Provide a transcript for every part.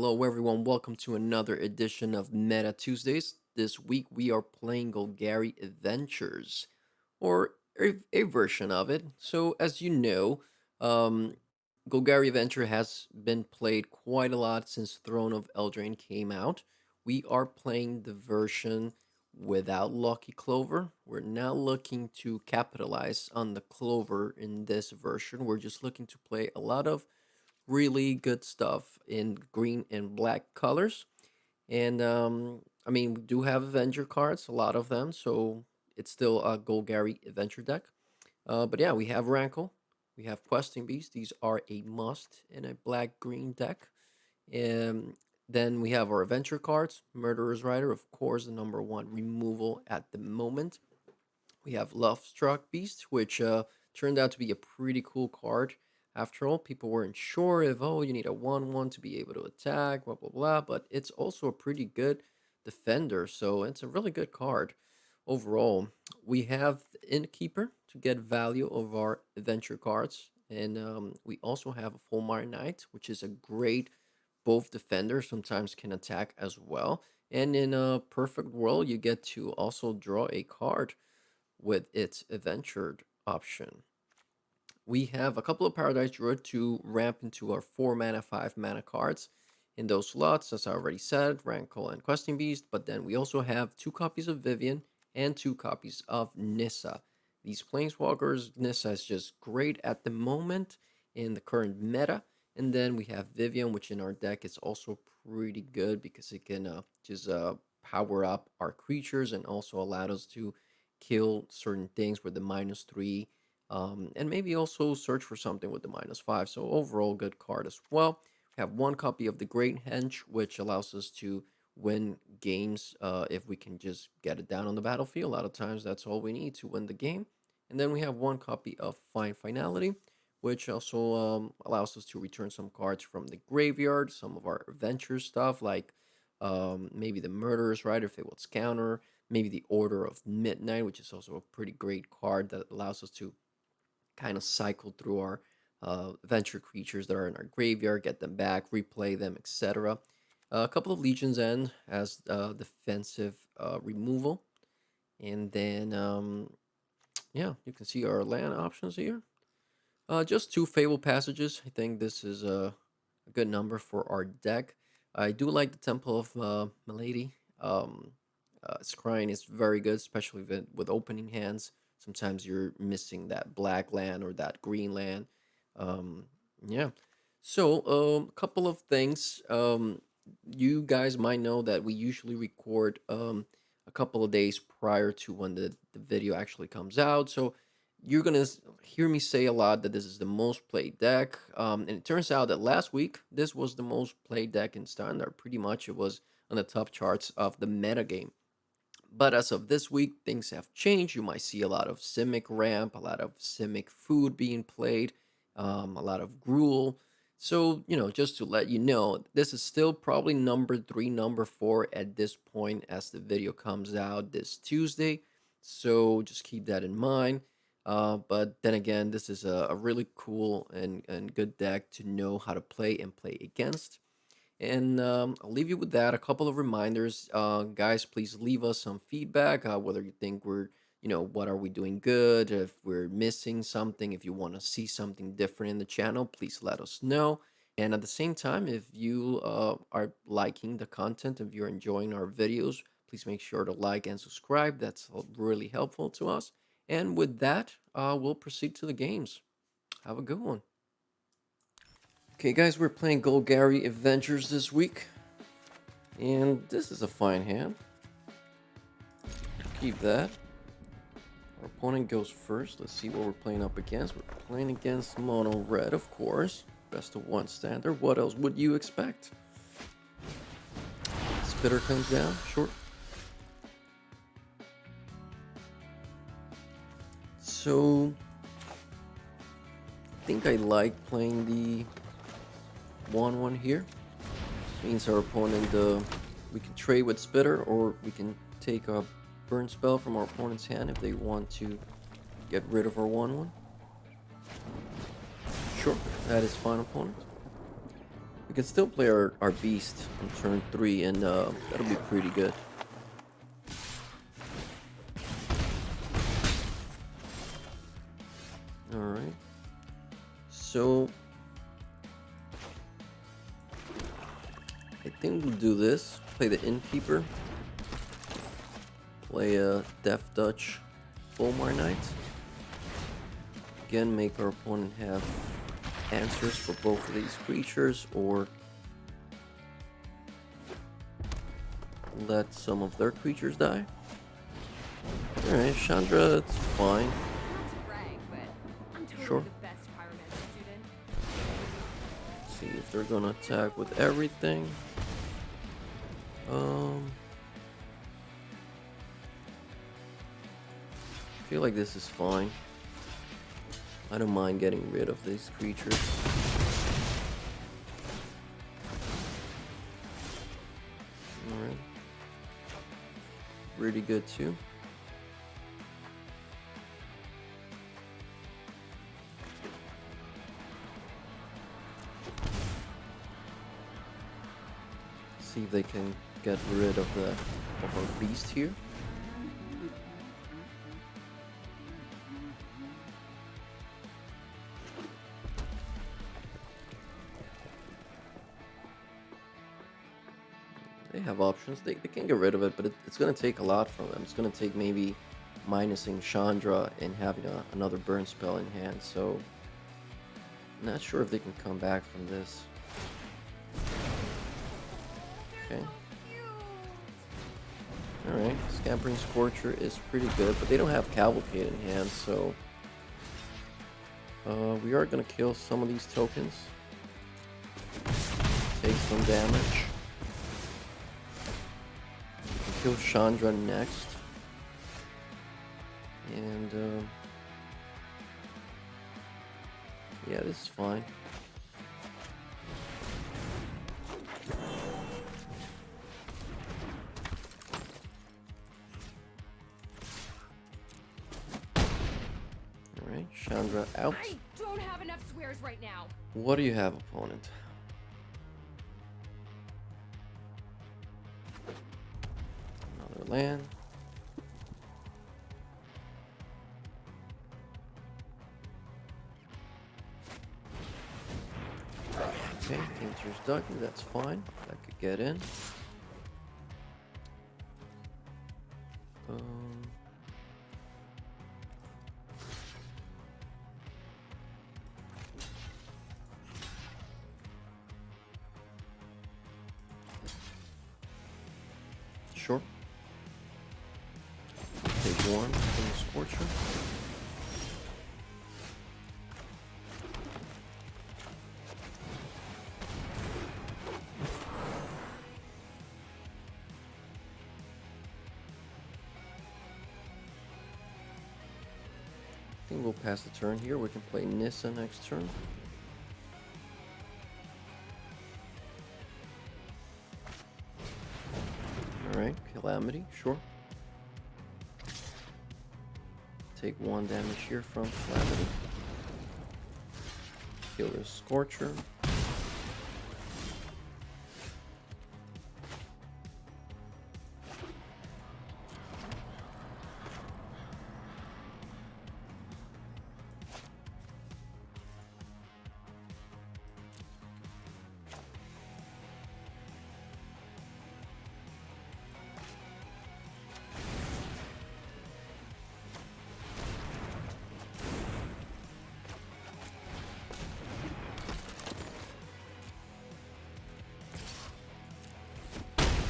Hello, everyone. Welcome to another edition of Meta Tuesdays. This week we are playing Golgari Adventures, or a version of it. So, as you know, um, Golgari Adventure has been played quite a lot since Throne of Eldraine came out. We are playing the version without Lucky Clover. We're not looking to capitalize on the Clover in this version. We're just looking to play a lot of really good stuff in green and black colors. And I mean, we do have Avenger cards, a lot of them, so it's still a Golgari Adventure deck. But yeah, we have Rankle, we have Questing Beast. These are a must in a black green deck. And then we have our Adventure cards, Murderer's Rider, of course, the number one removal at the moment. We have Love Struck Beast, which turned out to be a pretty cool card. After all, people weren't sure if, oh, you need a 1/1 to be able to attack, blah, blah, blah. But it's also a pretty good defender. So it's a really good card overall. We have the Innkeeper to get value of our adventure cards. And we also have a Fulmar Knight, which is a great both defender, sometimes can attack as well. And in a perfect world, you get to also draw a card with its adventured option. We have a couple of Paradise Druid to ramp into our 4 mana, 5 mana cards in those slots, as I already said, Rankle and Questing Beast. But then we also have 2 copies of Vivian and 2 copies of Nissa. These Planeswalkers, Nissa is just great at the moment in the current meta. And then we have Vivian, which in our deck is also pretty good because it can just power up our creatures and also allow us to kill certain things with the -3, and maybe also search for something with the -5. So overall, good card as well. We have 1 copy of the Great Hench, which allows us to win games if we can just get it down on the battlefield. A lot of times, that's all we need to win the game. And then we have 1 copy of Fine Finality, which also allows us to return some cards from the graveyard, some of our adventure stuff, like maybe the Murderer's Rider if it was counter, maybe the Order of Midnight, which is also a pretty great card that allows us to kind of cycle through our adventure creatures that are in our graveyard, get them back, replay them, etc. A couple of Legion's End as defensive removal. And then, yeah, you can see our land options here. Just 2 Fable Passages. I think this is a good number for our deck. I do like the Temple of Milady. Scrying is very good, especially with opening hands. Sometimes you're missing that black land or that green land. Um, yeah. So, a couple of things. You guys might know that we usually record a couple of days prior to when the video actually comes out. So, you're gonna hear me say a lot that this is the most played deck. And it turns out that last week this was the most played deck in Standard. Pretty much, it was on the top charts of the metagame. But as of this week, things have changed. You might see a lot of Simic Ramp, a lot of Simic Food being played, a lot of Gruul. So, just to let you know, this is still probably number 3, number 4 at this point as the video comes out this Tuesday. So just keep that in mind. But then again, this is a really cool and good deck to know how to play and play against. And I'll leave you with that. A couple of reminders. Guys, please leave us some feedback, whether you think we're, what are we doing good, if we're missing something, if you want to see something different in the channel, please let us know. And at the same time, if you are liking the content, if you're enjoying our videos, please make sure to like and subscribe. That's really helpful to us. And with that, we'll proceed to the games. Have a good one. Okay, guys, we're playing Golgari Adventures this week. And this is a fine hand. Keep that. Our opponent goes first. Let's see what we're playing up against. We're playing against Mono Red, of course. Best of 1 standard. What else would you expect? Spitter comes down. Short. So, I think I like playing the 1/1 here. Means our opponent, we can trade with Spitter, or we can take a burn spell from our opponent's hand if they want to get rid of our 1/1. Sure, that is fine, opponent. We can still play our beast on turn 3, and that'll be pretty good. Alright. So I think we'll do this. Play the Innkeeper. Play a Death Dutch Fulmar Knight. Again, make our opponent have answers for both of these creatures, or let some of their creatures die. Alright, Chandra, it's fine. Not to brag, but I'm totally Sure. the best pyromancer student. See if they're gonna attack with everything. I feel like this is fine. I don't mind getting rid of these creatures. Alright. Really good too. See if they can get rid of our beast here. They have options. They can get rid of it, but it's going to take a lot from them. It's going to take maybe minusing Chandra and having another burn spell in hand. So, not sure if they can come back from this. Okay. Alright, Scampering Scorcher is pretty good, but they don't have Cavalcade in hand, so we are going to kill some of these tokens. Take some damage. We can kill Chandra next. And yeah, this is fine. Alright, Chandra out. I don't have enough swears right now. What do you have, opponent? Another land. Okay, Painter's Ducky, that's fine. That could get in. Sure. Take one from the Scorcher. I think we'll pass the turn here. We can play Nissa next turn. Alright, Calamity, sure. Take 1 damage here from Calamity. Kill the Scorcher.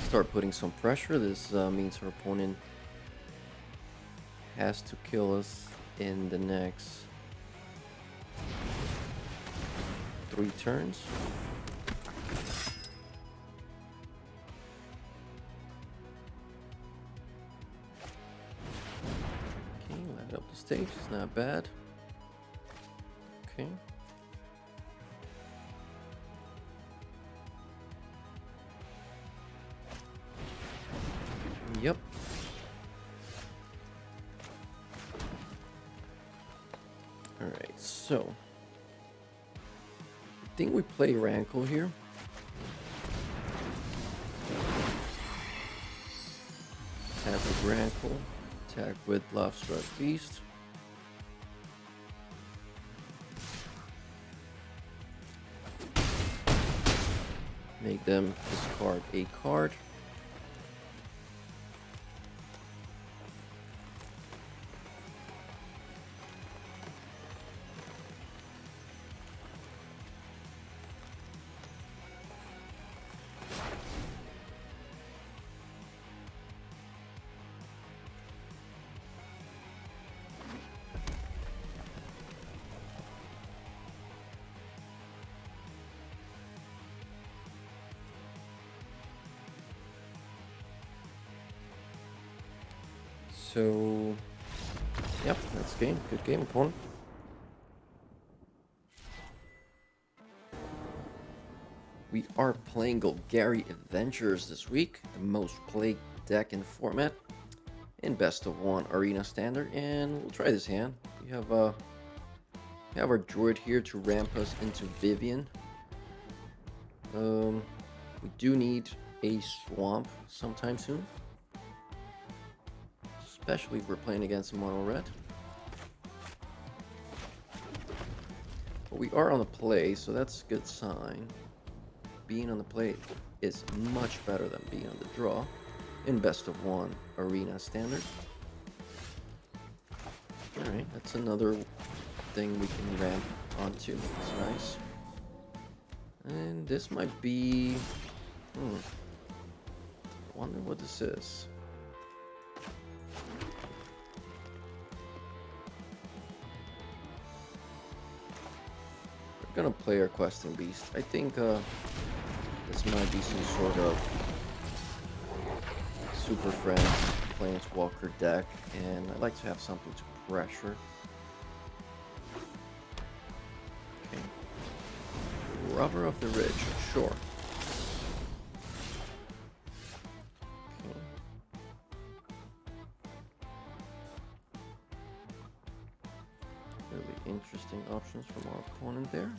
Start putting some pressure. This means our opponent has to kill us in the next 3 turns. Okay, light up the stage. It's not bad. Okay. Yep. Alright, so I think we play Rankle here. Grankle. Attack with Lovestruck Beast. Make them discard a card. So, yep, that's game. Good game, opponent. We are playing Golgari Adventures this week, the most played deck in the format, in best of one arena standard, and we'll try this hand. We have our druid here to ramp us into Vivian. We do need a swamp sometime soon, especially if we're playing against mono red. But we are on the play, so that's a good sign. Being on the play is much better than being on the draw in best of one arena standard. Alright, that's another thing we can ramp onto. That's nice. And this might be... I wonder what this is. We're gonna play our Questing Beast. I think this might be some sort of Super Friends Planeswalker deck, and I like to have something to pressure. Okay. Rubber of the Ridge, sure. Okay. Really interesting options from our opponent there.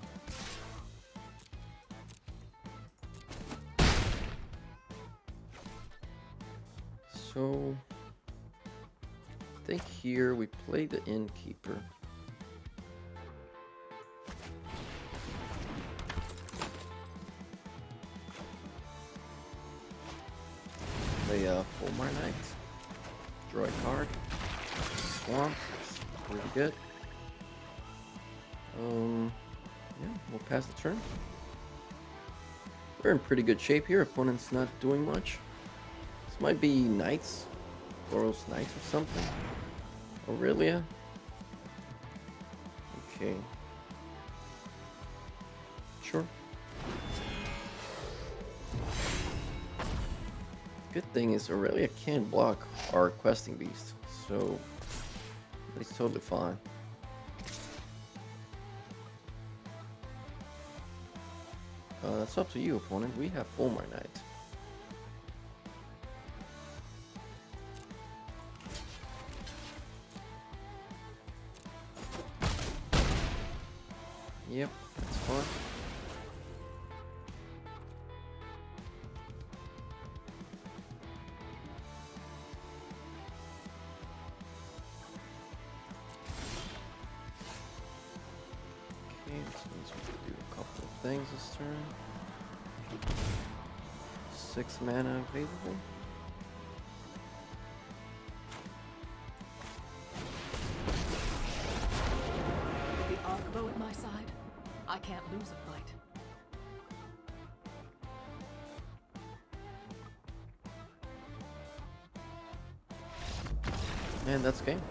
So, I think here we play the Innkeeper. Play Fulmar Knight. Draw a card. Swamp. That's pretty good. Yeah, we'll pass the turn. We're in pretty good shape here. Opponent's not doing much. This might be Knights. Boros Knights or something. Aurelia. Okay. Sure. Good thing is Aurelia can't block our Questing Beast, so it's totally fine. That's up to you, opponent. We have Fulmar Knight. Yep, that's fine. Okay, this means we can do a couple of things this turn. 6 mana available. With the Arcbow at my side, I can't lose a fight. And that's game.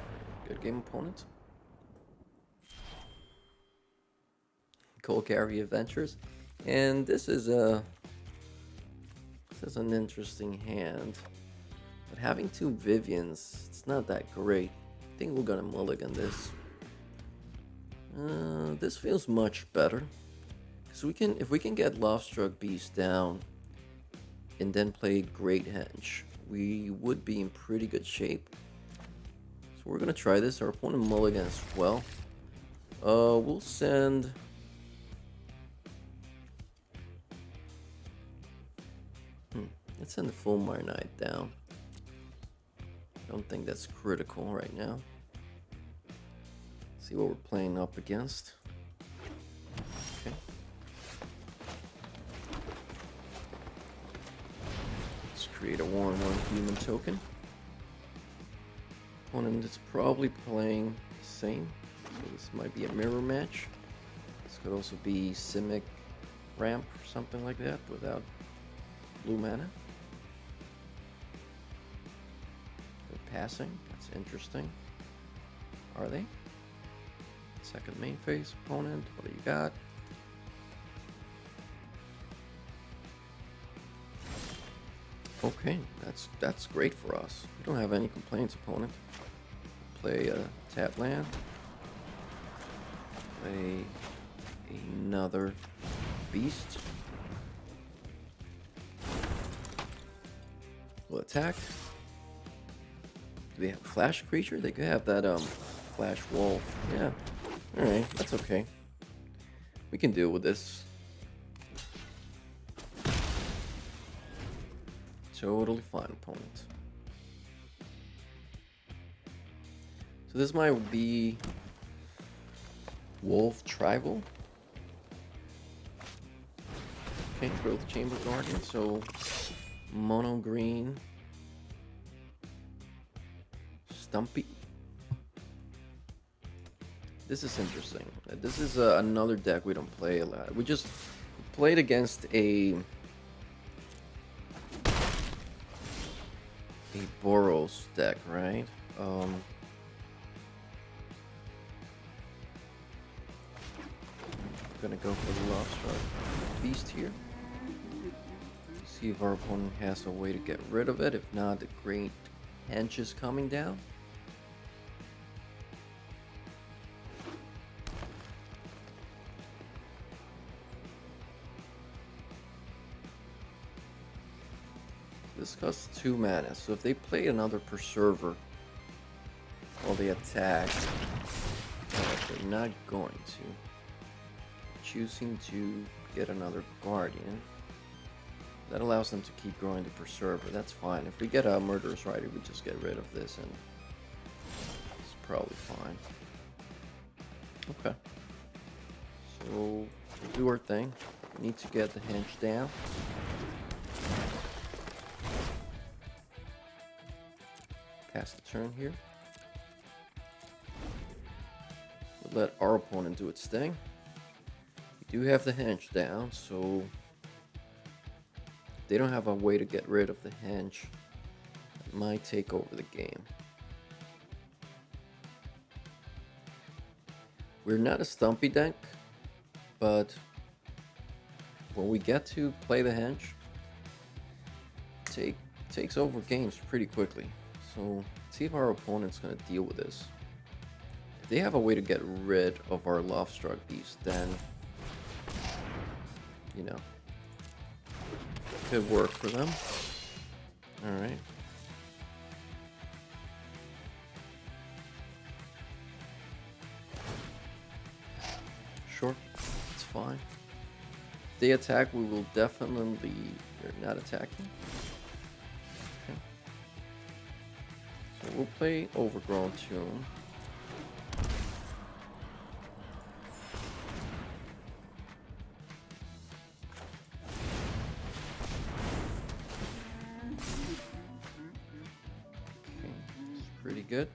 Good game, opponent. Golgari Adventures. And this is an interesting hand. But having 2 Vivians, it's not that great. I think we're gonna mulligan this. This feels much better. Because if we can get Lovestruck Beast down and then play Great Henge, we would be in pretty good shape. So we're gonna try this. Our opponent mulligan as well. We'll send... Let's send the Fulmar Knight down. Don't think that's critical right now. See what we're playing up against. Okay. Let's create a 1/1 human token. Opponent is probably playing the same, so this might be a mirror match. This could also be Simic Ramp or something like that without blue mana. They're passing, that's interesting. Are they? Second main phase opponent, what do you got? Okay, that's great for us. We don't have any complaints, opponent. Play a tap land. Play another beast. We'll attack. Do they have a flash creature? They could have that flash wolf. Yeah. Alright, that's okay. We can deal with this. Totally fine, opponent. So this might be Wolf Tribal. Okay, Growth Chamber Guardian. So mono green. Stumpy. This is interesting. This is another deck we don't play a lot. We just played against a Boros deck, right? Gonna go for the Lovestruck Beast here. See if our opponent has a way to get rid of it. If not, the Great Hench is coming down. This costs 2 mana, so if they play another Preserver while they attack, they're not going to. Choosing to get another Guardian. That allows them to keep growing the Preserver, that's fine. If we get a Murderous Rider, we just get rid of this and it's probably fine. Okay. So, we'll do our thing. We need to get the Hench down. Pass the turn here. We'll let our opponent do its thing. We do have the Hench down, so if they don't have a way to get rid of the Hench, it might take over the game. We're not a stumpy deck, but when we get to play the Hench, takes over games pretty quickly. So, see if our opponent's going to deal with this. If they have a way to get rid of our Lovestruck Beast, then, you know, could work for them. Alright. Sure, it's fine. If they attack, we will definitely... They're not attacking. So we'll play Overgrown Tomb. Okay, it's pretty good.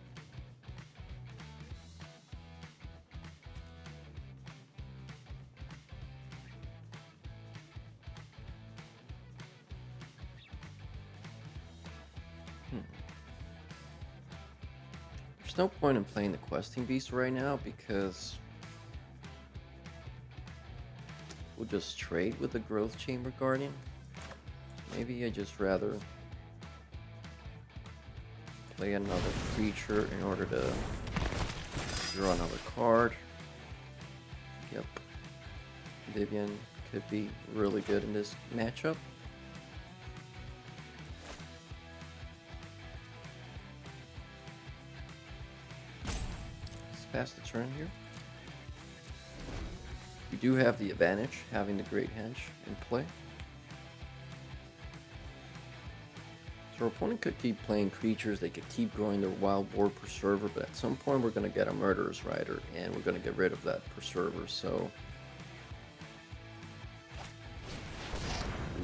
There's no point in playing the Questing Beast right now because we'll just trade with the Growth Chamber Guardian. Maybe I just rather play another creature in order to draw another card. Yep. Vivian could be really good in this matchup. Pass the turn here. We do have the advantage, having the Great Hench in play. So our opponent could keep playing creatures, they could keep growing their wild boar preserver, but at some point we're going to get a murderous rider, and we're going to get rid of that preserver, so...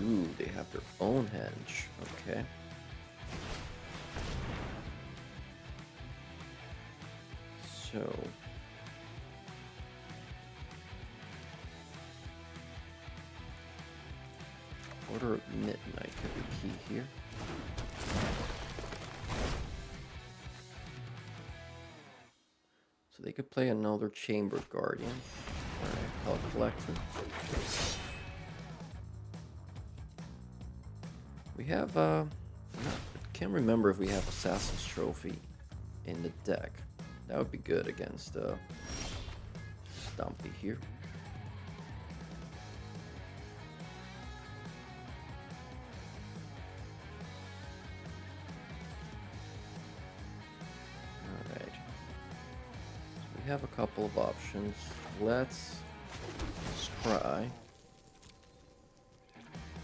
Ooh, they have their own henge. Okay. So... Order of Midnight could be key here. So they could play another Chamber Guardian. Alright, Pellet Collector. We have, I can't remember if we have Assassin's Trophy in the deck. That would be good against Stumpy here. Alright. So we have a couple of options. Let's scry.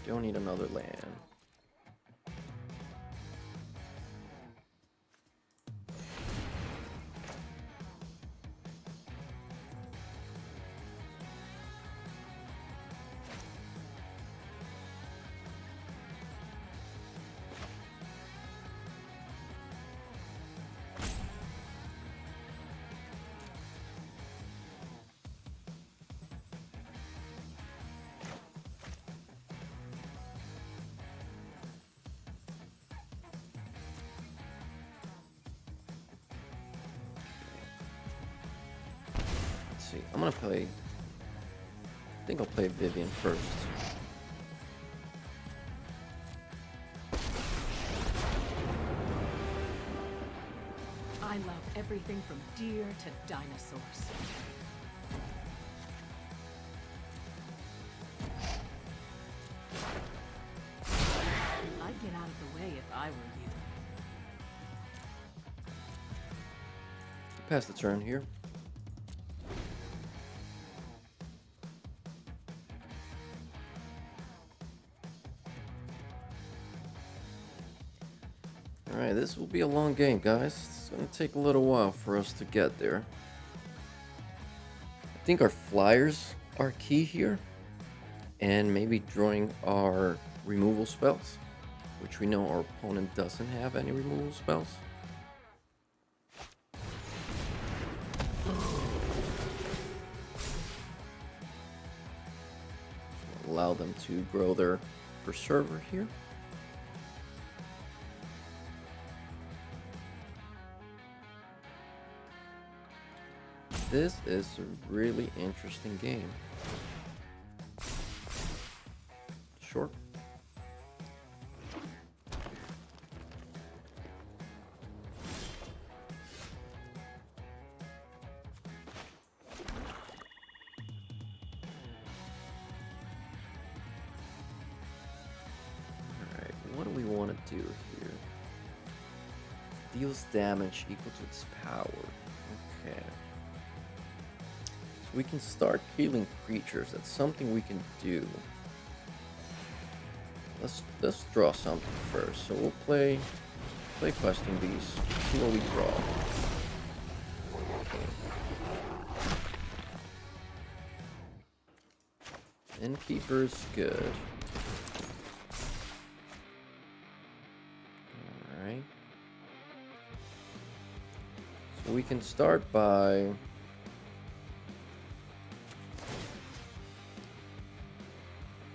Don't need another land. See, I'm gonna play. I think I'll play Vivian first. I love everything from deer to dinosaurs. I'd get out of the way if I were you. Pass the turn here. Alright, this will be a long game, guys. It's gonna take a little while for us to get there. I think our flyers are key here. And maybe drawing our removal spells, which we know our opponent doesn't have any removal spells. So allow them to grow their preserver here. This is a really interesting game. Sure. Alright, what do we want to do here? Deals damage equal to its power. Okay. So we can start killing creatures. That's something we can do. Let's draw something first. So we'll play Questing Beast. See what we draw. Innkeeper's good. Alright. So we can start by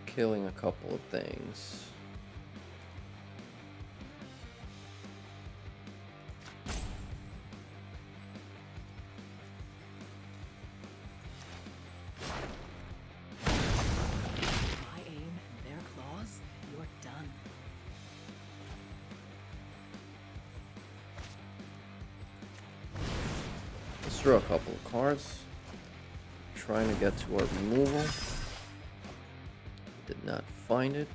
killing a couple of things. My aim and their claws, you're done. Let's draw a couple of cards. Trying to get to our removal. Did not find it.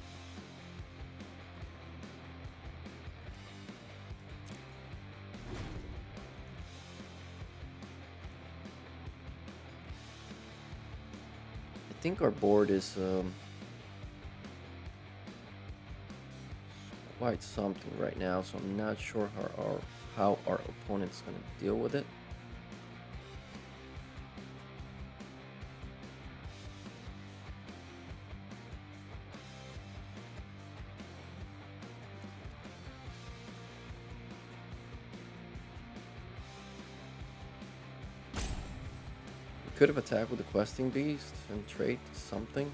I think our board is quite something right now, so I'm not sure how our opponent's gonna deal with it. We could have attacked with the questing beast and trade something.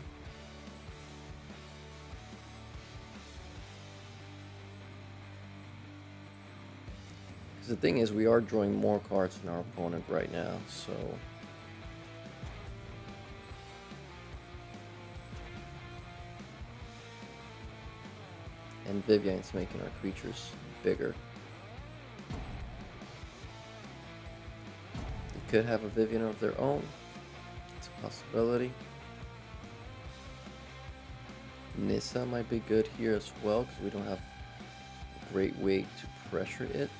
Because the thing is, we are drawing more cards than our opponent right now, so... And Vivian's making our creatures bigger. They could have a Vivian of their own. It's a possibility. Nissa might be good here as well, because we don't have a great way to pressure it.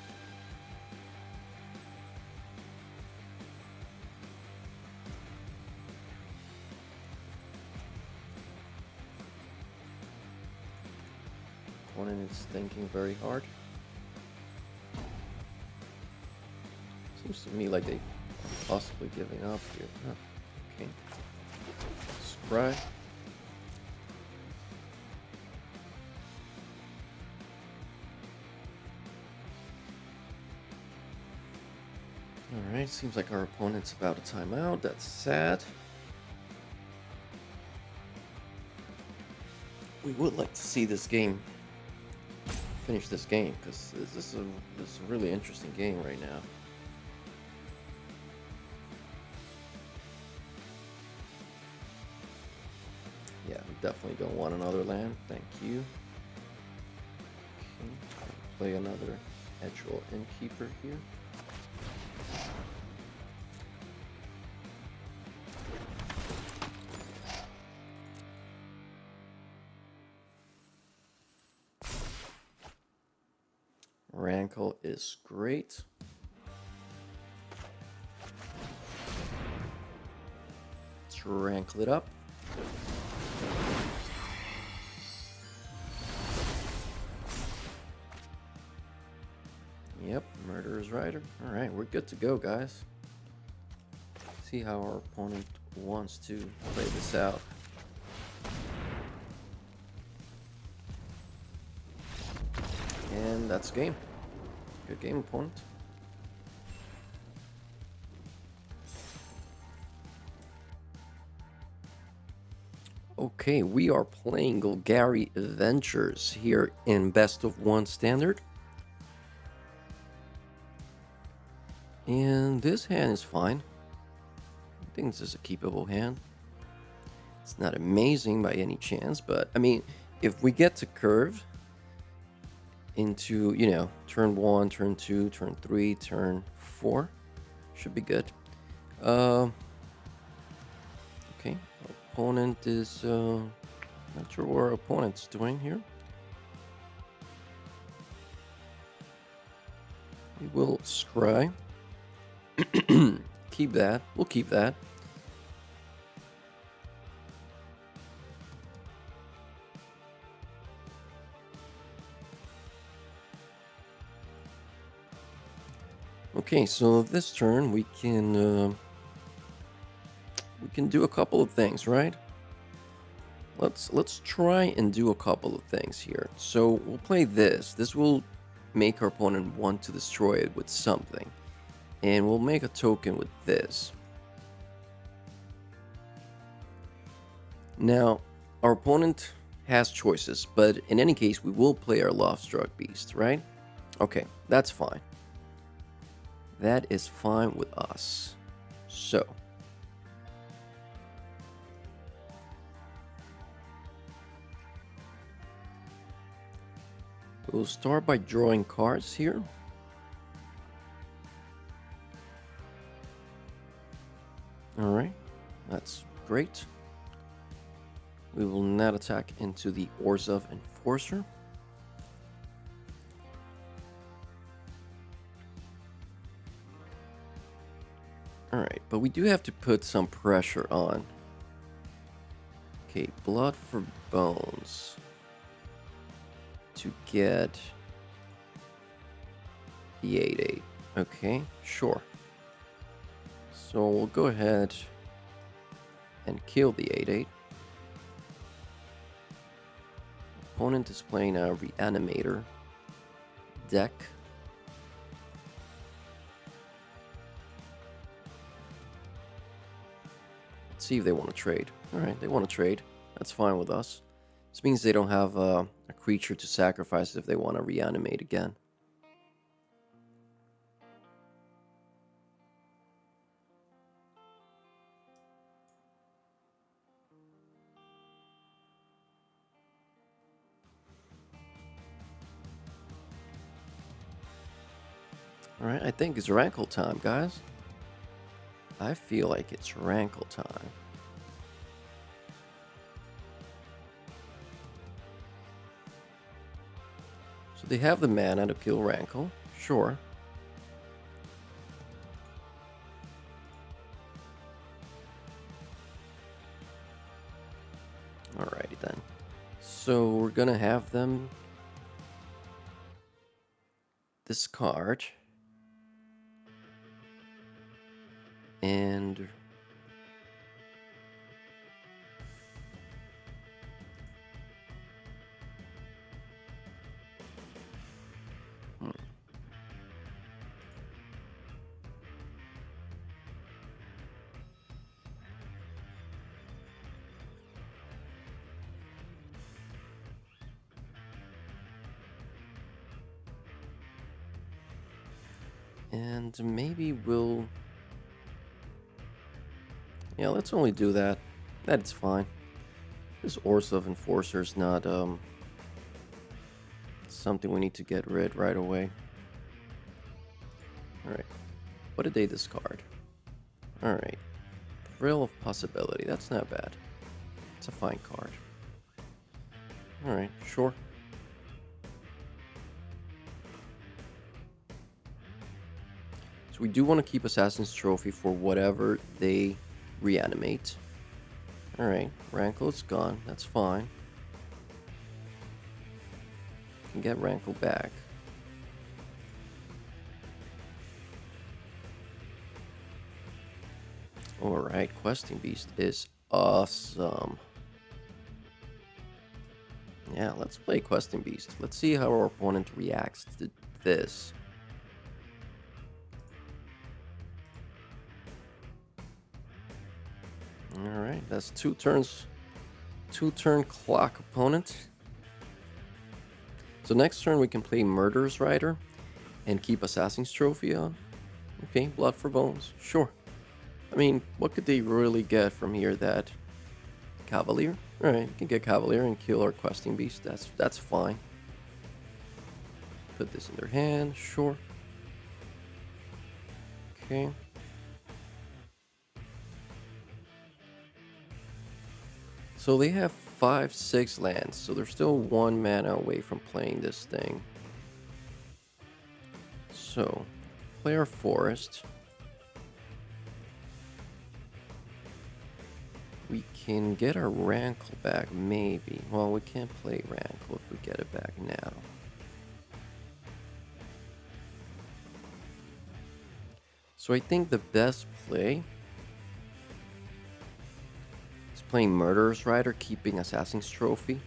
Opponent is thinking very hard. Seems to me like they possibly giving up here. Huh. Okay. Scry. Alright, seems like our opponent's about to time out. That's sad. We would like to see this game, finish this game, because this is a really interesting game right now. Yeah, we definitely don't want another land. Thank you. Okay, play another Edgewall Innkeeper here. Rankle is great. Let's rankle it up. Yep, Murderer's Rider. Alright, we're good to go, guys. See how our opponent wants to play this out. And that's game. Good game, opponent. Okay, we are playing Golgari Adventures here in Best of One Standard. And this hand is fine. I think this is a keepable hand. It's not amazing by any chance, but I mean, if we get to curve into, you know, turn 1, turn 2, turn 3, turn 4, should be good. Okay, our opponent is not sure what our opponent's doing here. We will scry. Keep that. We'll keep that. Okay, so this turn we can do a couple of things, right? Let's try and do a couple of things here. So we'll play this. This will make our opponent want to destroy it with something. And we'll make a token with this. Now, our opponent has choices, but in any case, we will play our Lovestruck Beast, right? Okay, that's fine. That is fine with us. So, we'll start by drawing cards here. Alright, that's great. We will not attack into the Orzhov Enforcer. Alright, but we do have to put some pressure on. Okay, Blood for Bones. To get the 8/8. Okay, sure. So we'll go ahead and kill the 8/8. Opponent is playing a Reanimator deck. Let's see if they want to trade. Alright, they want to trade. That's fine with us. This means they don't have a creature to sacrifice if they want to reanimate again. Alright, I think it's Rankle time, guys. I feel like it's Rankle time. So they have the mana to kill Rankle, sure. Alrighty then. So we're gonna have them discard. And maybe we'll... Yeah, let's only do that. That's fine. This Orsov Enforcer is not something we need to get rid right away. Alright. What did they discard? Alright. Thrill of Possibility. That's not bad. It's a fine card. Alright, sure. So we do want to keep Assassin's Trophy for whatever they reanimate. Alright, Rankle is gone. That's fine. Can get Rankle back. Alright, Questing Beast is awesome. Yeah, let's play Questing Beast. Let's see how our opponent reacts to this. Alright, that's 2 turns. 2-turn clock opponent. So next turn we can play Murderous Rider and keep Assassin's Trophy on. Okay, Blood for Bones, sure. I mean, what could they really get from here? That Cavalier? Alright, you can get Cavalier and kill our Questing Beast. That's fine. Put this in their hand, sure. Okay. So they have 5-6 lands, so they're still 1 mana away from playing this thing. So, play our Forest. We can get our Rankle back, maybe. Well, we can't play Rankle if we get it back now. So I think the best play is playing Murderous Rider, keeping Assassin's Trophy.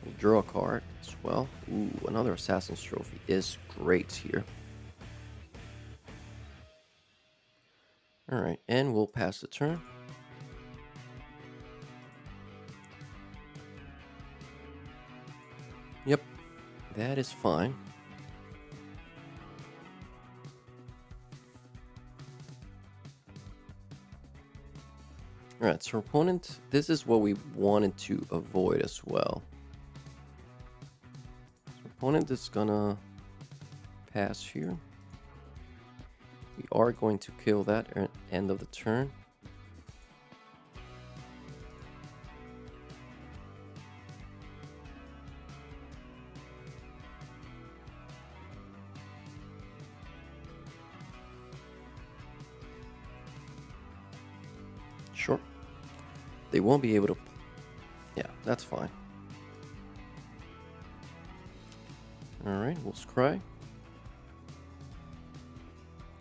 We'll draw a card as well. Ooh, another Assassin's Trophy is great here. Alright, and we'll pass the turn. Yep, that is fine. Alright, so opponent, this is what we wanted to avoid as well. So opponent is gonna pass here. We are going to kill that at end of the turn. They won't be able to... Yeah, that's fine. Alright, we'll scry.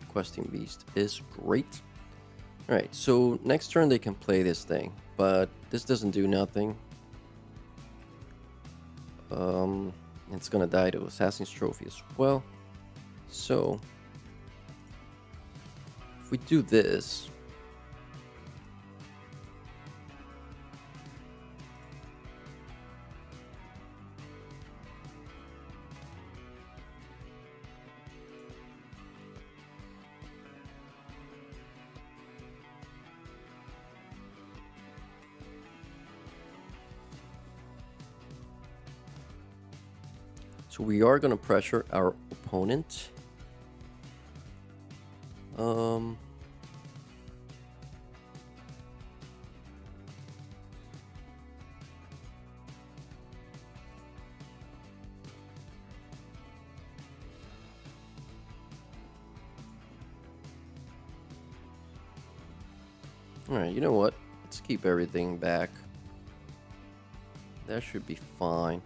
Questing Beast is great. Alright, so next turn they can play this thing, but this doesn't do nothing. It's gonna die to Assassin's Trophy as well. So, if we do this... So we are going to pressure our opponent. Alright, you know what? Let's keep everything back. That should be fine.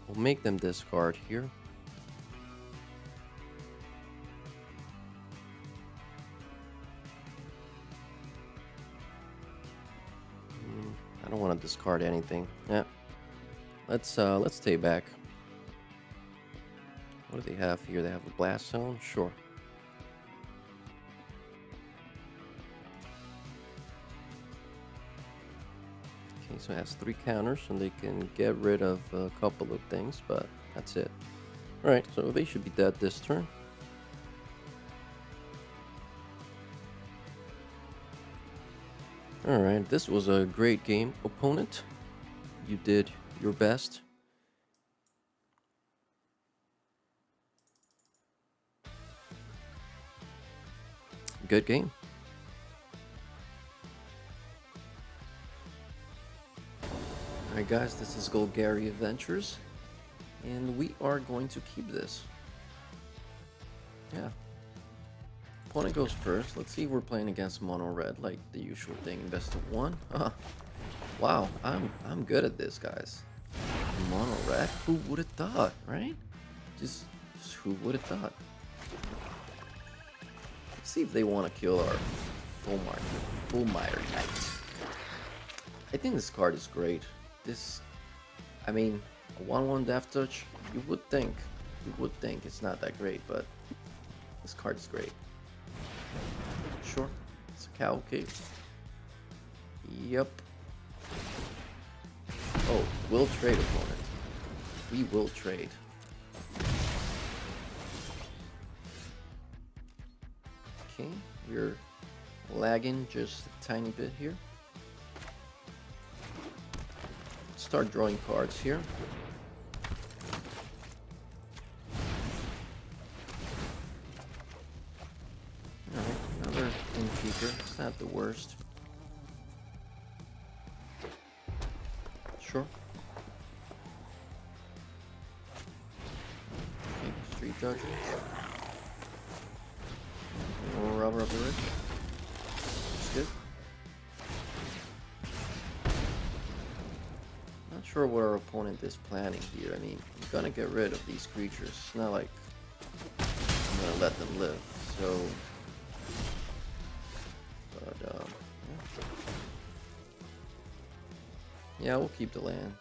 We'll make them discard here. I don't want to discard anything. Yeah. Let's stay back. What do they have here? They have a blast zone? Sure. Okay, so it has 3 counters, and they can get rid of a couple of things, but that's it. Alright, so they should be dead this turn. Alright, this was a great game, opponent. You did your best. Good game. Alright guys, this is Golgari Adventures, and we are going to keep this. Yeah. Opponent goes first. Let's see if we're playing against mono red, like the usual thing, best of 1. Wow, I'm good at this, guys. Mono red? Who would have thought, right? Just who would have thought? Let's see if they want to kill our Fulmire Knight. I think this card is great. I mean, a 1/1 Death Touch, you would think it's not that great, but this card is great. Sure, it's a cavalcade. Yep. Oh, we'll trade, opponent. We will trade. Okay, we're lagging just a tiny bit here. Start drawing cards here. Alright, another Innkeeper. It's not the worst. Sure. Okay, Street Dodger. Rubber of the Rich. That's good. Not sure what our opponent is planning here. I mean, I'm gonna get rid of these creatures. It's not like I'm gonna let them live. So, but yeah, we'll keep the land.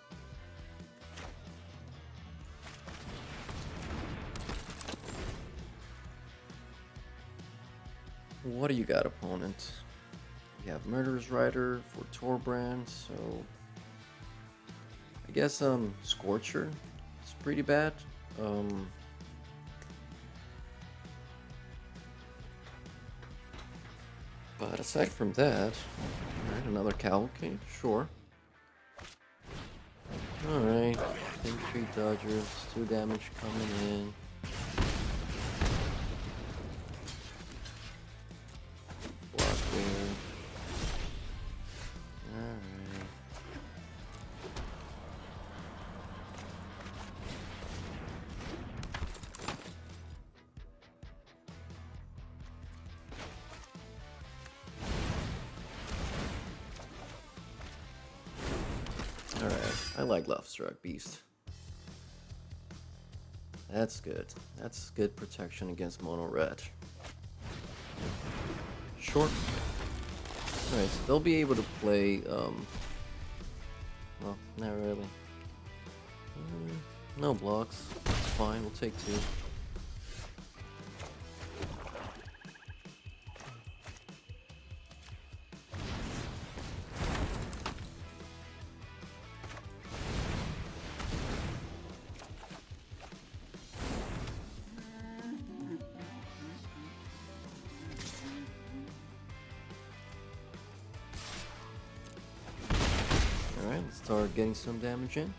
What do you got, opponent? You have Murderous Rider for Torbrand, so I guess Scorcher is pretty bad. But aside from that, alright, another Cavalcade, sure. Alright, think 3 Dodgers, 2 damage coming in. Block there. Alright. like Love Struck Beast. That's good. That's good protection against mono red. Sure. Alright, so they'll be able to play, well, not really. No blocks. It's fine, we'll take 2. Alright, let's start getting some damage in.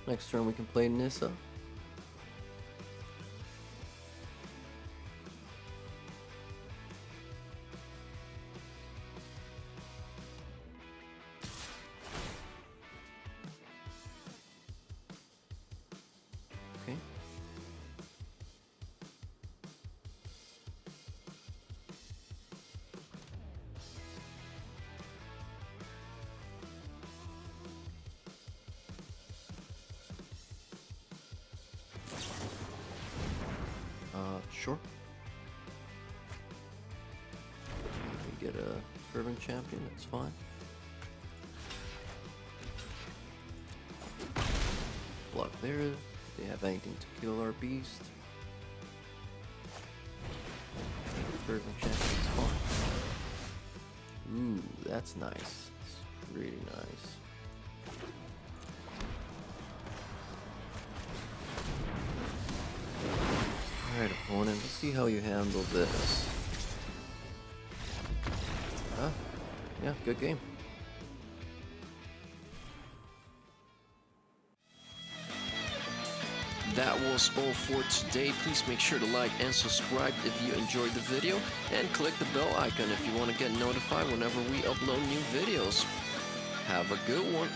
Next turn we can play Nissa. Okay. Sure. We get a Fervent Champion, that's fine. Block there. Do they have anything to kill our beast? Fervent Champion is fine. Ooh, that's nice. It's really nice. Alright, opponent, let's see how you handle this. Ah, yeah, good game. That was all for today. Please make sure to like and subscribe if you enjoyed the video, and click the bell icon if you want to get notified whenever we upload new videos. Have a good one.